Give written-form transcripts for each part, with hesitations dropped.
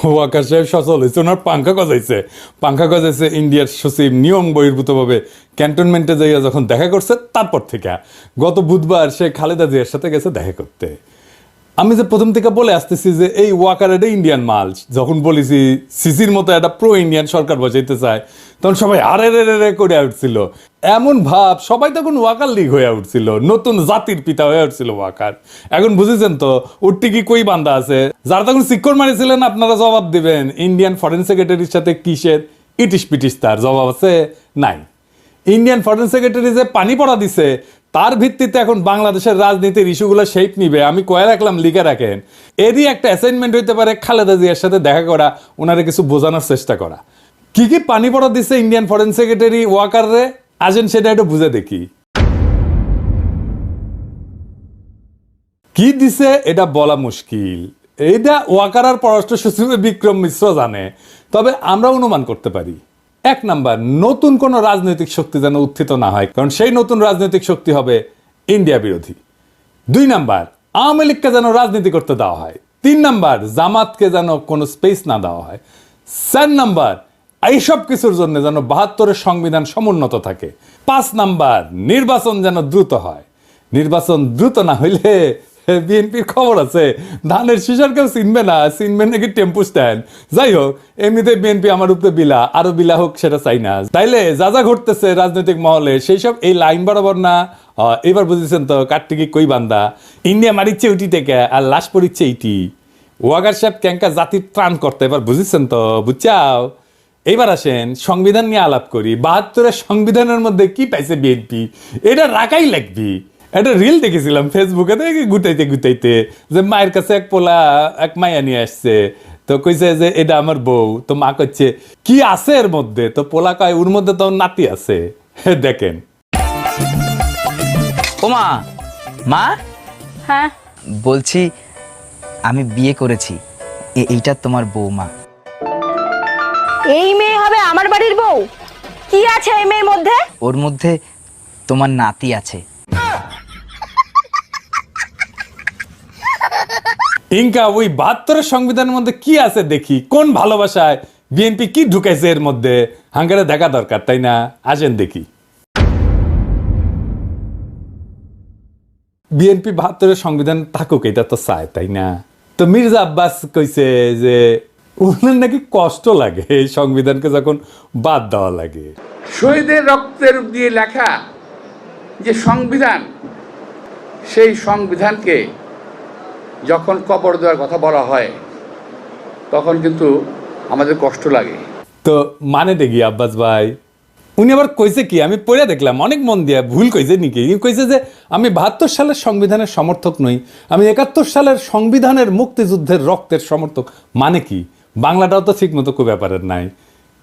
ওয়াকার সাহেব সচল হয়েছে, ওনার পাঙ্খা গজাইছে ইন্ডিয়ার সচিব নিয়ম বহির্ভূতভাবে ক্যান্টনমেন্টে যাইয়া যখন দেখা করছে তারপর থেকে গত বুধবার সে খালেদা জিয়ার সাথে গেছে দেখা করতে। আমি যে প্রথম থেকে বলে আসতেছি যে এই ওয়াকার এটা ইন্ডিয়ান মাল, যখন বলেছি সিসির মতো একটা প্রো ইন্ডিয়ান সরকার বসাইতে চায় তখন সবাই আরে রে রে করে উঠছিল, এমন ভাব সবাই তখন ওয়াকার লীগ হয়ে উঠছিল, নতুন জাতির পিতা হয়ে উঠছিল ওয়াকার। এখন বুঝেছেন তো উঠতে কি কই বান্ধা আছে, যারা তখন শিক্ষর মারিছিলেন আপনারা জবাব দিবেন ইন্ডিয়ান ফরেন সেক্রেটারির সাথে কিসের ইটিস পিটিস, তার জবাব আছে নাই। ইন্ডিয়ান ফরেন সেক্রেটারি যে পানি পড়া দিছে তার ভিত্তিতে এখন বাংলাদেশের রাজনীতির ইস্যুগুলো শেপ নিবে, আমি কয়ে রাখলাম লিখে রাখেন। এরই একটা অ্যাসাইনমেন্ট হইতে পারে খালেদা জিয়ার সাথে দেখা করা, ওনারে কিছু বোঝানোর চেষ্টা করা। কি কি পানি পড়া দিছে ইন্ডিয়ান ফরেন সেক্রেটারি ওয়াকাররে, আসেন সেটা একটু বুঝে দেখি। কি দিছে এটা বলা মুশকিল, এইটা ওয়াকার আর পররাষ্ট্র সচিব বিক্রম মিশ্র জানে, তবে আমরা অনুমান করতে পারি। এক নাম্বার, নতুন কোন রাজনৈতিক শক্তি যেন উত্থিত না হয়, কারণ সেই নতুন রাজনৈতিক শক্তি হবে ইন্ডিয়া বিরোধী। দুই নাম্বার, আওয়ামী লীগকে যেন রাজনীতি করতে দেওয়া হয়। তিন নাম্বার, জামাতকে যেন কোনো স্পেস না দেওয়া হয়। চার নাম্বার, এইসব কিছুর জন্য যেন ৭২-এর সংবিধান সমুন্নত থাকে। ৫ নাম্বার, নির্বাচন যেন দ্রুত হয়। নির্বাচন দ্রুত না হইলে বিএনপির খবর আছে ধানের শিশার কেউ চিনবে না, চিনবে নাকি টেম্পু স্ট্যান্ড। যাই হোক, এমনিতে বিএনপি আমার উপরে বিলা, আরো বিলা হোক সেটা চাই না। তাইলে যা যা ঘটতেছে রাজনৈতিক মহলে সেই সব এই লাইন বরাবর না। এবার বুঝেছেন তো কাটটিকি কই বান্দা, ইন্ডিয়া মারিচ্ছে উটি থেকে আর লাশ পড়িচ্ছে ইটি। ওয়াগার সাহেব ক্যাঙ্কা জাতির ত্রাণ করতে, এবার বুঝেছেন তো, বুঝছাও। এইবার আসেন সংবিধান নিয়ে আলাপ করি। ৭২-এর সংবিধানের মধ্যে কি পাইছে বিএনপি, এটা রাখাই লাগবি। একটা রিল দেখেছিলাম ফেসবুকে, দেখি গুটাইতে গুটাইতে যে মায়ের কাছে এক পোলা এক মাইয়া নিয়ে আসছে, তো কইছে যে এটা আমার বউ, তো মা কইছে কি আছে এর মধ্যে, তো পোলা কয় ওর মধ্যে তো নাতি আছে। দেখেন। ওমা, মা, হ্যাঁ বলছি আমি বিয়ে করেছি, এইটা তোমার বৌমা। এই মেয়ে হবে আমার বাড়ির বউ? কি আছে এই মেয়ের মধ্যে? ওর মধ্যে তোমার নাতি আছে। ইনকা ওই ৭২-এর সংবিধানের মধ্যে কি আছে দেখি, কোন ভালোবাসায় বিএনপি কি ঢুকাইছে এর মধ্যে, হাঙ্গারে দেখা দরকার, তাই না? আসেন দেখি। বিএনপি ৭২-এর সংবিধান থাকুক এটা তো চায়, তাই না? তো মির্জা আব্বাস কইছে যে ওনার নাকি কষ্ট লাগে এই সংবিধানকে যখন বাদ দেওয়া লাগে। শহীদের রক্তের দিয়ে লেখা যে সংবিধান, সেই সংবিধানকে যখন কবর দেওয়ার কথা বলা হয় তখন কিন্তু আমাদের কষ্ট লাগে। তো মানে দেখি আব্বাস ভাই, উনি আবার কইছে কি, আমি পড়ে দেখলাম অনেক মন দিয়া, ভুল কইছে নাকি, কইছে যে আমি ৭২ সালের সংবিধানের সমর্থক নই, আমি ৭১ সালের সংবিধানের মুক্তিযুদ্ধের রক্তের সমর্থক। মানে কি, বাংলাটাও তো ঠিক মতো খুব ব্যাপারের নাই।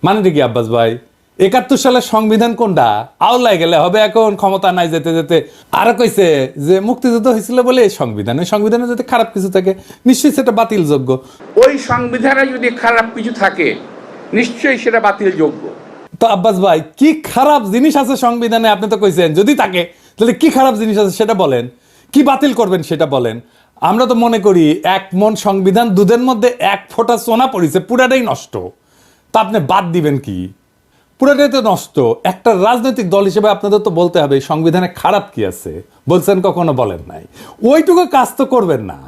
মানে দেখি আব্বাস ভাই, ৭১ সালের সংবিধান কোনটা আওলায় গেলে হবে, এখন ক্ষমতা নাই যেতে যেতে। আর কইছে যে মুক্তিযুদ্ধ হয়েছিল বলে এই সংবিধান, ওই সংবিধানে যদি খারাপ কিছু থাকে নিশ্চয়ই সেটা বাতিলযোগ্য। ওই সংবিধানে যদি খারাপ কিছু থাকে নিশ্চয়ই সেটা বাতিলযোগ্য। তো আব্বাস ভাই, কি খারাপ জিনিস আছে সংবিধানে? আপনি তো কইছেন যদি থাকে, তাহলে কি খারাপ জিনিস আছে সেটা বলেন, কি বাতিল করবেন সেটা বলেন। আমরা তো মনে করি ১ মণ সংবিধান, দুধের মধ্যে ১ ফোঁটা সোনা পড়েছে, পুরাটাই নষ্ট। তা আপনি বাদ দিবেন কি? পুরাটাই তো নষ্ট। একটা রাজনৈতিক দল হিসেবে আপনাদের তো বলতে হবে সংবিধানে খারাপ কি আছে। বলছেন কখনো? বলেন নাই। ওইটুকু কাজ তো করবেন না।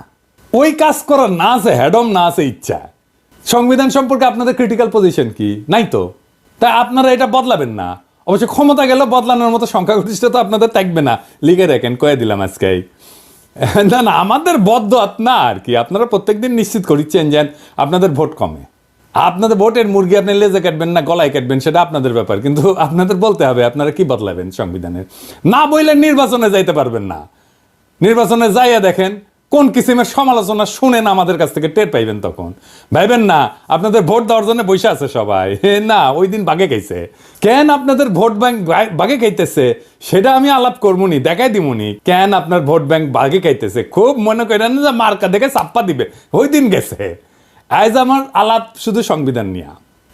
ওই কাজ করার না আছে হ্যাডম, না আছে ইচ্ছা। সংবিধান সম্পর্কে আপনাদের ক্রিটিক্যাল পজিশন কি? নাই তো। তাই আপনারা এটা বদলাবেন না। অবশ্য ক্ষমতা গেলে বদলানোর মতো সংখ্যাগরিষ্ঠতা তো আপনাদের থাকবে না, লিখে রাখেন, কয়ে দিলাম আজকে। না না, আমাদের বদ্ধ আপনার আর কি, আপনারা প্রত্যেকদিন নিশ্চিত করিচ্ছেন যে আপনাদের ভোট কমে। আপনাদের ভোটের মুরগি আপনি লেজে কাটবেন না গলায় কাটবেন সেটা আপনাদের ব্যাপার, কিন্তু আপনাদের বলতে হবে আপনারা কি বদলাবেন সংবিধানের। না বললে নির্বাচনে যাইতে পারবেন না। নির্বাচনে যাইয়া দেখেন কোন কিসিমের সমালোচনা শুনেন আমাদের কাছ থেকে টের পাইবেন, তখন ভাইবেন না আপনাদের ভোট দেওয়ার জন্য বসে আছে সবাই। না, ওই দিন বাগে খাইছে। কেন আপনাদের ভোট ব্যাংক বাগে খাইতেছে সেটা আমি আলাপ করবনি, দেখাই দিমুনি কেন আপনার ভোট ব্যাংক বাগে খাইতেছে। খুব মনে করেন যে মার্কা দেখে চাপ্পা দিবে, ওই দিন গেছে। আজ আমার আলাপ শুধু সংবিধান নিয়ে।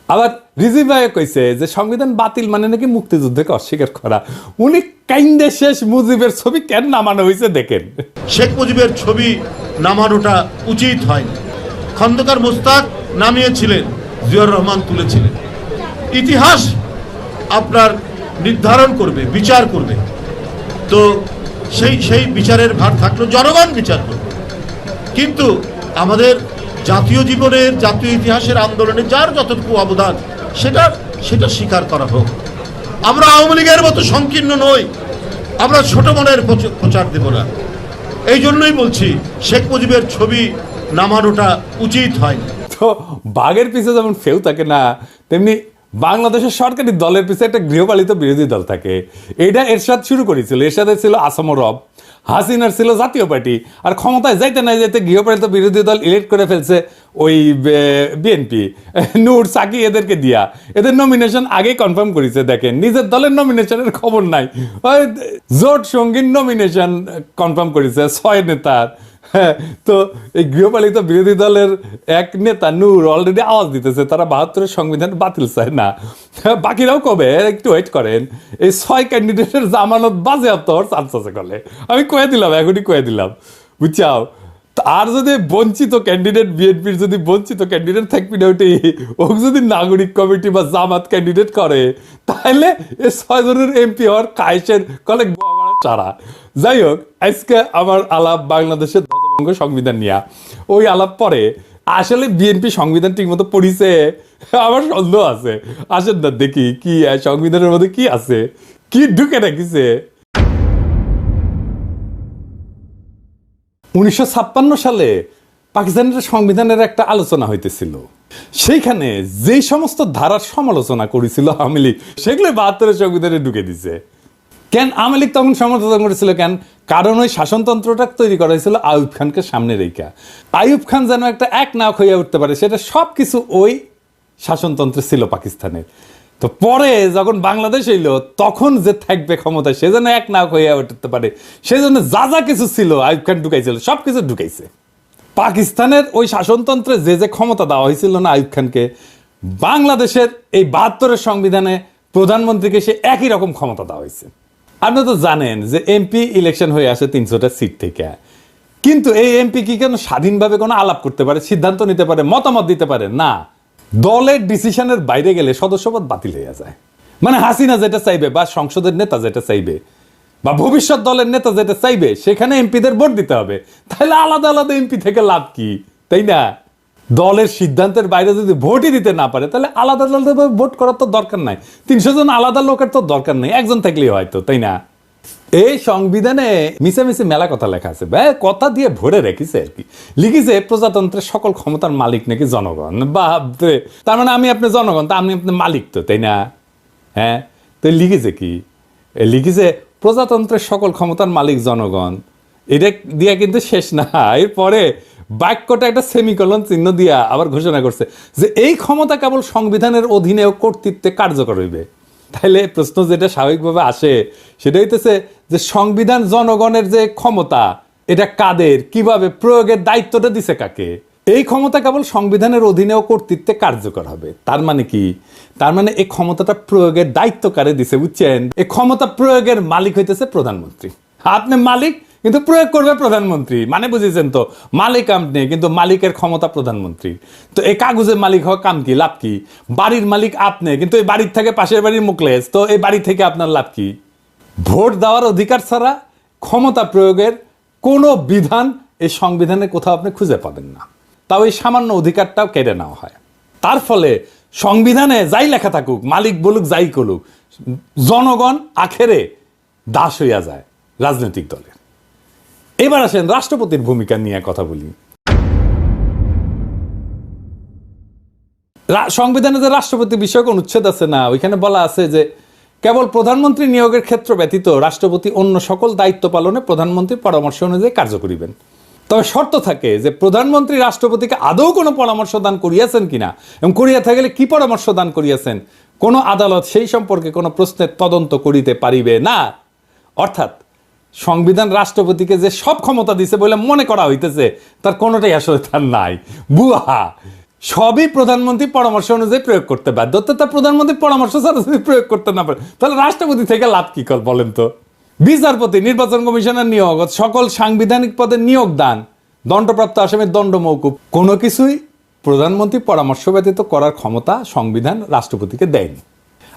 আবার রিজি ভাই কইছে যে সংবিধান বাতিল মানে নাকি মুক্তিযুদ্ধকে অস্বীকার করা। উনি কাইন্দে শেষ মুজিবের ছবি কেন নামানো হয়েছে দেখেন। শেখ মুজিবের ছবি নামানোটা উচিত হয়নি। খন্দকার মোস্তাক নামিয়েছিলেন, জিয়াউর রহমান তুলেছিলেন। ইতিহাস আপনার নির্ধারণ করবে, বিচার করবে। তো সেই বিচারের ভার থাকলো, জনগণ বিচার করবে। কিন্তু আমাদের জাতীয় জীবনের, জাতীয় ইতিহাসের আন্দোলনে যার যতটুকু অবদান সেটা স্বীকার করা হোক। আমরা আওয়ামী লীগের মতো সংকীর্ণ নই, আমরা ছোট মনের প্রচার দেব না। এই জন্যই বলছি শেখ মুজিবের ছবি নামানোটা উচিত হয়নি। তো বাঘের পিছে যেমন ফেউ থাকে না, তেমনি বাংলাদেশের সরকারি দলের পিছে একটা গৃহপালিত বিরোধী দল থাকে। এটা এরশাদ শুরু করেছিল। এরশাদের ছিল আসাম রব, হাসিনার ছিল জাতীয় পার্টি, আর ক্ষমতায় যাইতে না যাইতে গৃহপালিত বিরোধী দল ইলেক্ট করে ফেলছে ওই বিএনপি, নূর সাকি এদেরকে দিয়া। এদের নমিনেশন আগেই কনফার্ম করেছে। দেখেন, নিজের দলের নমিনেশনের খবর নাই, জোট সঙ্গীর নমিনেশন কনফার্ম করেছে 6 নেতার। হ্যাঁ, তো এই গৃহপালিত বিরোধী দলের এক নেতা নূর অলরেডি আওয়াজ দিতেছে তারা 72-এর সংবিধান বাতিল চায় না। বাকিরাও কবে, একটু ওয়েট করেন, এই 6 ক্যান্ডিডেটের জামানত বাজেয়াপ্ত হওয়ার চান্স আছে কলে। আমি কয়ে দিলাম, এখনই কয়ে দিলাম, বুঝছাও। আর যদি বঞ্চিত ক্যান্ডিডেট, বিএনপির যদি বঞ্চিত ক্যান্ডিডেট থাকবি না, ওটি ও যদি নাগরিক কমিটি বা জামাত ক্যান্ডিডেট করে, তাহলে এই 6 জনের এমপি হওয়ার কায়েসের কলে চারা। যাই হোক, আজকে আমার আলাপ বাংলাদেশের ধ্বজভঙ্গ সংবিধান নিয়ে। ওই আলাপ পরে আসলে বিএনপি সংবিধান ঠিক মতো পড়িছে আমার সন্দেহ আছে। আসেন না দেখি কি সংবিধানের মধ্যে কি আছে, কি ঢুকে রাখিছে। 1956 সালে পাকিস্তানের সংবিধানের একটা আলোচনা হইতেছিল। সেইখানে যেই সমস্ত ধারার সমালোচনা করেছিল আওয়ামী লীগ, সেগুলো 72-এর সংবিধানে ঢুকে দিছে। কেন আওয়ামী লীগ তখন সমালোচনা করেছিল? কেন? কারণ ওই শাসনতন্ত্রটা তৈরি করা হয়েছিল আইয়ুব খানকে সামনে রেখা। আইয়ুব খান যেন একটা এক নায়ক হইয়া উঠতে পারে, সেটা সব কিছু ওই শাসনতন্ত্রে ছিল পাকিস্তানের। তো পরে যখন বাংলাদেশ এলো, তখন যে থাকবে ক্ষমতায়, সে যেন এক নায়ক হইয়া উঠতে পারে, সেজন্য যা যা কিছু ছিল আইয়ুব খান ঢুকাইছিল, সব কিছু ঢুকাইছে। পাকিস্তানের ওই শাসনতন্ত্রে যে যে ক্ষমতা দেওয়া হয়েছিল না আইয়ুব খানকে, বাংলাদেশের এই 72-এর সংবিধানে প্রধানমন্ত্রীকে সে একই রকম ক্ষমতা দেওয়া হয়েছে। আপনি তো জানেন যে এমপি ইলেকশন হয়ে আসে 300টা সিট থেকে, কিন্তু এই এমপি কি কেন স্বাধীনভাবে কোনো আলাপ করতে পারে, সিদ্ধান্ত নিতে পারে, মতামত দিতে পারে না? দলের ডিসিশনের বাইরে গেলে সদস্যপদ বাতিল হয়ে যায়। মানে হাসিনা যেটা চাইবে, বা সংসদের নেতা যেটা চাইবে, বা ভবিষ্যৎ দলের নেতা যেটা চাইবে, সেখানে এমপিদের ভোট দিতে হবে। তাহলে আলাদা আলাদা এমপি থেকে লাভ কি, তাই না? দলের সিদ্ধান্তের বাইরে যদি ভোটই দিতে না পারে, তাহলে আলাদা আলাদা ভোট করার তো দরকার নাই। 300 জন আলাদা লোকের তো দরকার নেই, একজন থাকলেই হয়তো, তাই না? এই সংবিধানে মিশামিশি মেলা কথা লেখা আছে, কথা দিয়ে ভরে রেখেছে আর কি। লিখেছে প্রজাতন্ত্রের সকল ক্ষমতার মালিক নাকি জনগণ। বাপরে, তার মানে আমি আপনি জনগণ, তা আমি আপনি মালিক তো, তাই না? হ্যাঁ, তো লিখেছে কি? লিখেছে প্রজাতন্ত্রের সকল ক্ষমতার মালিক জনগণ। এটা দিয়া কিন্তু শেষ না, এরপরে বাক্যটা একটা সেমিকলন চিহ্ন দিয়া আবার ঘোষণা করছে যে এই ক্ষমতা কেবল সংবিধানের অধীনে ও কর্তৃত্বে কার্যকর হইবে। তাহলে প্রশ্ন যেটা স্বাভাবিকভাবে আসে সেটা হইতেছে যে সংবিধান জনগণের যে ক্ষমতা, এটা কাদের, কিভাবে প্রয়োগের দায়িত্বটা দিছে কাকে? এই ক্ষমতা কেবল সংবিধানের অধীনে ও কর্তৃত্বে কার্যকর হবে। তার মানে কি? তার মানে এই ক্ষমতাটা প্রয়োগের দায়িত্ব কারে দিছে, বুঝছেন? এই ক্ষমতা প্রয়োগের মালিক হইতেছে প্রধানমন্ত্রী। আপনি মালিক, কিন্তু প্রয়োগ করবে প্রধানমন্ত্রী। মানে বুঝেছেন তো, মালিক আপনি, কিন্তু মালিকের ক্ষমতা প্রধানমন্ত্রী। তো এই কাগজের মালিক হওয়া কাম কি, লাভ কি? বাড়ির মালিক আপনি, কিন্তু এই বাড়ির থেকে পাশের বাড়ির মুখলেস, তো এই বাড়ি থেকে আপনার লাভ কি? ভোট দেওয়ার অধিকার ছাড়া ক্ষমতা প্রয়োগের কোনো বিধান এই সংবিধানে কোথাও আপনি খুঁজে পাবেন না। তাও এই সামান্য অধিকারটাও কেড়ে নেওয়া হয়। তার ফলে সংবিধানে যাই লেখা থাকুক, মালিক বলুক যাই করুক, জনগণ আখেরে দাস হইয়া যায় রাজনৈতিক দলের। এবার আসেন রাষ্ট্রপতির ভূমিকা নিয়ে কথা বলি। সংবিধানে যে রাষ্ট্রপতি বিষয়ক অনুচ্ছেদ আছে না, ওইখানে বলা আছে যে কেবল প্রধানমন্ত্রী নিয়োগের ক্ষেত্র ব্যতীত রাষ্ট্রপতি অন্য সকল দায়িত্ব পালনে প্রধানমন্ত্রীর পরামর্শ অনুযায়ী কার্য করিবেন। তবে শর্ত থাকে যে প্রধানমন্ত্রী রাষ্ট্রপতিকে আদৌ কোনো পরামর্শ দান করিয়াছেন কিনা, এবং করিয়া থাকলে কি পরামর্শ দান করিয়াছেন, কোনো আদালত সেই সম্পর্কে কোনো প্রশ্নের তদন্ত করিতে পারিবে না। অর্থাৎ সংবিধান রাষ্ট্রপতিকে যে সব ক্ষমতা দিছে বলে মনে করা হইতেছে, তার কোনোটাই আসলে তার নাই, বুয়া। সবই প্রধানমন্ত্রী পরামর্শ অনুযায়ী প্রয়োগ করতে বাধ্য। তা প্রধানমন্ত্রী পরামর্শ ছাড়া যদি প্রয়োগ করতে না পারে, তাহলে রাষ্ট্রপতি থেকে লাভ কি কর বলেন তো? বিচারপতি, নির্বাচন কমিশনের নিয়োগ, সকল সাংবিধানিক পদে নিয়োগ দান, দণ্ডপ্রাপ্ত আসামির দণ্ড মওকুফ, কোনো কিছুই প্রধানমন্ত্রী পরামর্শ ব্যতীত করার ক্ষমতা সংবিধান রাষ্ট্রপতিকে দেয়নি।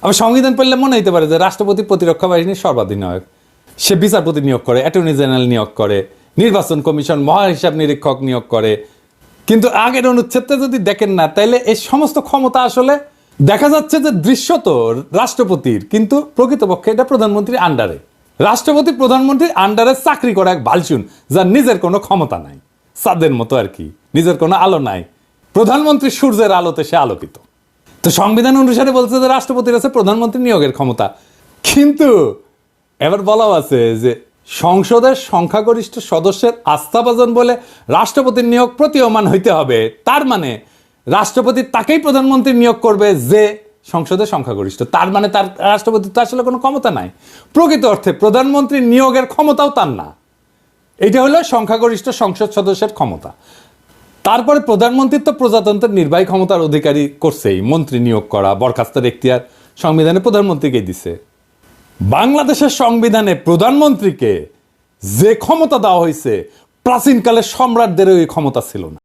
আবার সংবিধান পড়লে মনে হতে পারে যে রাষ্ট্রপতি প্রতিরক্ষা বাহিনীর সর্বাধিনায়ক, সে বিচারপতি নিয়োগ করে, অ্যাটর্নি জেনারেল নিয়োগ করে, নির্বাচন কমিশন, মহাহিসাব নিরীক্ষক নিয়োগ করে। কিন্তু আগের অনুচ্ছেদটা যদি দেখেন না, তাইলে এই সমস্ত ক্ষমতা আসলে দেখা যাচ্ছে যে দৃশ্যত রাষ্ট্রপতির, কিন্তু প্রকৃতপক্ষে এটা প্রধানমন্ত্রীর আন্ডারে। রাষ্ট্রপতি প্রধানমন্ত্রীর আন্ডারে চাকরি করা এক বালচুন, যার নিজের কোনো ক্ষমতা নাই, চাঁদের মতো আর কি, নিজের কোনো আলো নাই। প্রধানমন্ত্রী সূর্যের আলোতে সে আলোকিত। তো সংবিধান অনুসারে বলছে যে রাষ্ট্রপতির আছে প্রধানমন্ত্রী নিয়োগের ক্ষমতা, কিন্তু এবার বলাও আছে যে সংসদের সংখ্যাগরিষ্ঠ সদস্যের আস্থাভাজন বলে রাষ্ট্রপতির নিয়োগ প্রতীয়মান হইতে হবে। তার মানে রাষ্ট্রপতি তাকেই প্রধানমন্ত্রী নিয়োগ করবে যে সংসদের সংখ্যাগরিষ্ঠ। তার মানে তার রাষ্ট্রপতির তো আসলে কোনো ক্ষমতা নাই। প্রকৃত অর্থে প্রধানমন্ত্রী নিয়োগের ক্ষমতাও তার না। এটা হলো সংখ্যাগরিষ্ঠ সংসদ সদস্যের ক্ষমতা। তারপরে প্রধানমন্ত্রী তো প্রজাতন্ত্রের নির্বাহী ক্ষমতার অধিকারী করছেই, মন্ত্রী নিয়োগ করা, বরখাস্তের এখতিয়ার সংবিধানে প্রধানমন্ত্রীকে দিছে। বাংলাদেশের সংবিধানে প্রধানমন্ত্রীকে যে ক্ষমতা দেওয়া হয়েছে, প্রাচীনকালের সম্রাটদেরও এই ক্ষমতা ছিল না।